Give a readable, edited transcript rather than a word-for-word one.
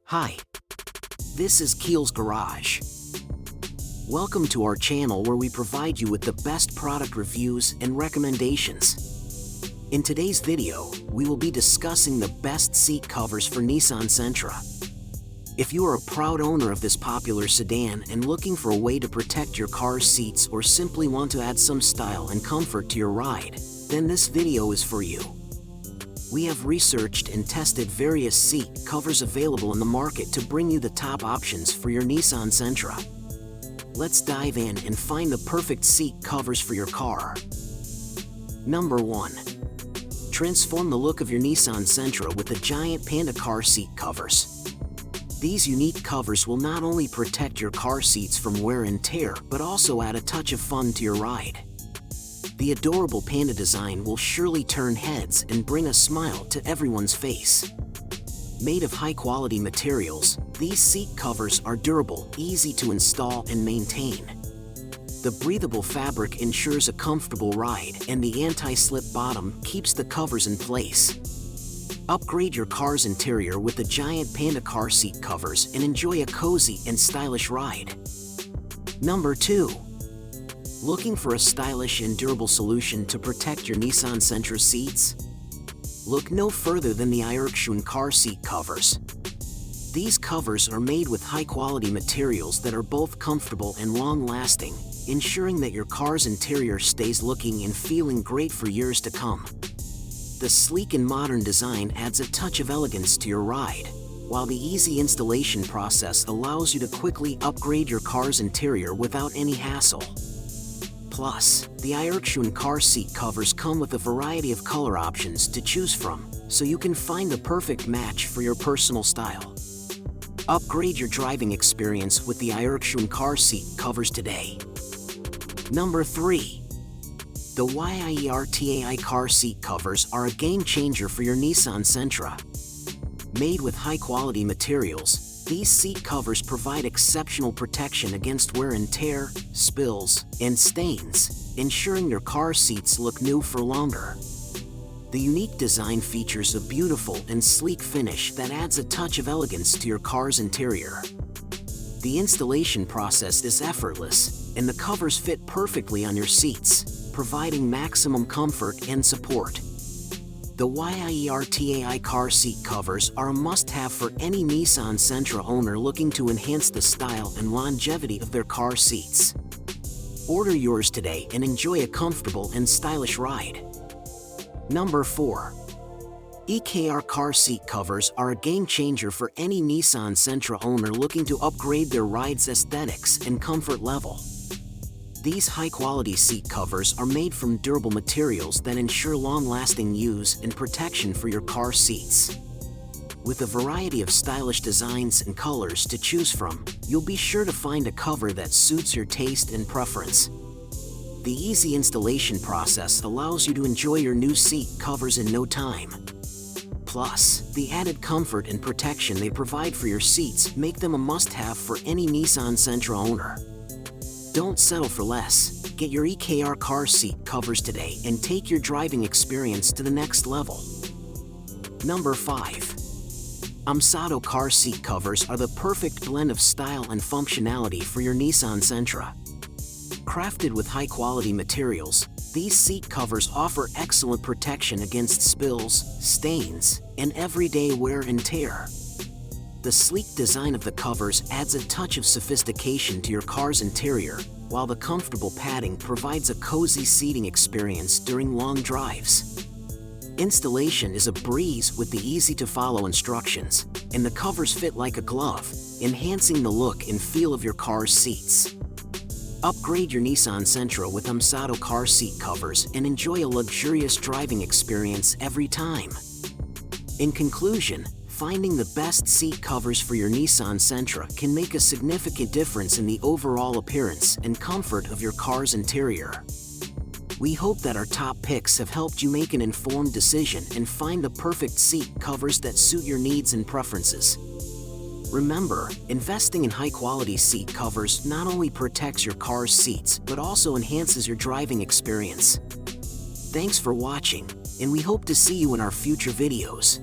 Hi, this is Keel's Garage. Welcome to our channel where we provide you with the best product reviews and recommendations. In today's video, we will be discussing the best seat covers for Nissan Sentra. If you are a proud owner of this popular sedan and looking for a way to protect your car's seats or simply want to add some style and comfort to your ride, then this video is for you. We have researched and tested various seat covers available in the market to bring you the top options for your Nissan Sentra. Let's dive in and find the perfect seat covers for your car. Number 1. Transform the look of your Nissan Sentra with the giant Panda car seat covers. These unique covers will not only protect your car seats from wear and tear, but also add a touch of fun to your ride. The adorable Panda design will surely turn heads and bring a smile to everyone's face. Made of high-quality materials, these seat covers are durable, easy to install and maintain. The breathable fabric ensures a comfortable ride, and the anti-slip bottom keeps the covers in place. Upgrade your car's interior with the giant Panda car seat covers and enjoy a cozy and stylish ride. Number 2. Looking for a stylish and durable solution to protect your Nissan Sentra seats? Look no further than the Irishun car seat covers. These covers are made with high-quality materials that are both comfortable and long-lasting, ensuring that your car's interior stays looking and feeling great for years to come. The sleek and modern design adds a touch of elegance to your ride, while the easy installation process allows you to quickly upgrade your car's interior without any hassle. Plus, the Irishun car seat covers come with a variety of color options to choose from, so you can find the perfect match for your personal style. Upgrade your driving experience with the Irishun car seat covers today. Number 3. The Yirtai car seat covers are a game changer for your Nissan Sentra. Made with high-quality materials, these seat covers provide exceptional protection against wear and tear, spills, and stains, ensuring your car seats look new for longer. The unique design features a beautiful and sleek finish that adds a touch of elegance to your car's interior. The installation process is effortless, and the covers fit perfectly on your seats, providing maximum comfort and support. The Yirtai car seat covers are a must-have for any Nissan Sentra owner looking to enhance the style and longevity of their car seats. Order yours today and enjoy a comfortable and stylish ride. Number 4. EKR car seat covers are a game changer for any Nissan Sentra owner looking to upgrade their ride's aesthetics and comfort level. These high-quality seat covers are made from durable materials that ensure long-lasting use and protection for your car seats. With a variety of stylish designs and colors to choose from, you'll be sure to find a cover that suits your taste and preference. The easy installation process allows you to enjoy your new seat covers in no time. Plus, the added comfort and protection they provide for your seats make them a must-have for any Nissan Sentra owner. Don't settle for less. Get your EKR car seat covers today and take your driving experience to the next level. Number 5. Amsado car seat covers are the perfect blend of style and functionality for your Nissan Sentra. Crafted with high-quality materials, these seat covers offer excellent protection against spills, stains, and everyday wear and tear. The sleek design of the covers adds a touch of sophistication to your car's interior, while the comfortable padding provides a cozy seating experience during long drives. Installation is a breeze with the easy-to-follow instructions, and the covers fit like a glove, enhancing the look and feel of your car's seats. Upgrade your Nissan Sentra with Amsado car seat covers and enjoy a luxurious driving experience every time. In conclusion, finding the best seat covers for your Nissan Sentra can make a significant difference in the overall appearance and comfort of your car's interior. We hope that our top picks have helped you make an informed decision and find the perfect seat covers that suit your needs and preferences. Remember, investing in high-quality seat covers not only protects your car's seats but also enhances your driving experience. Thanks for watching, and we hope to see you in our future videos.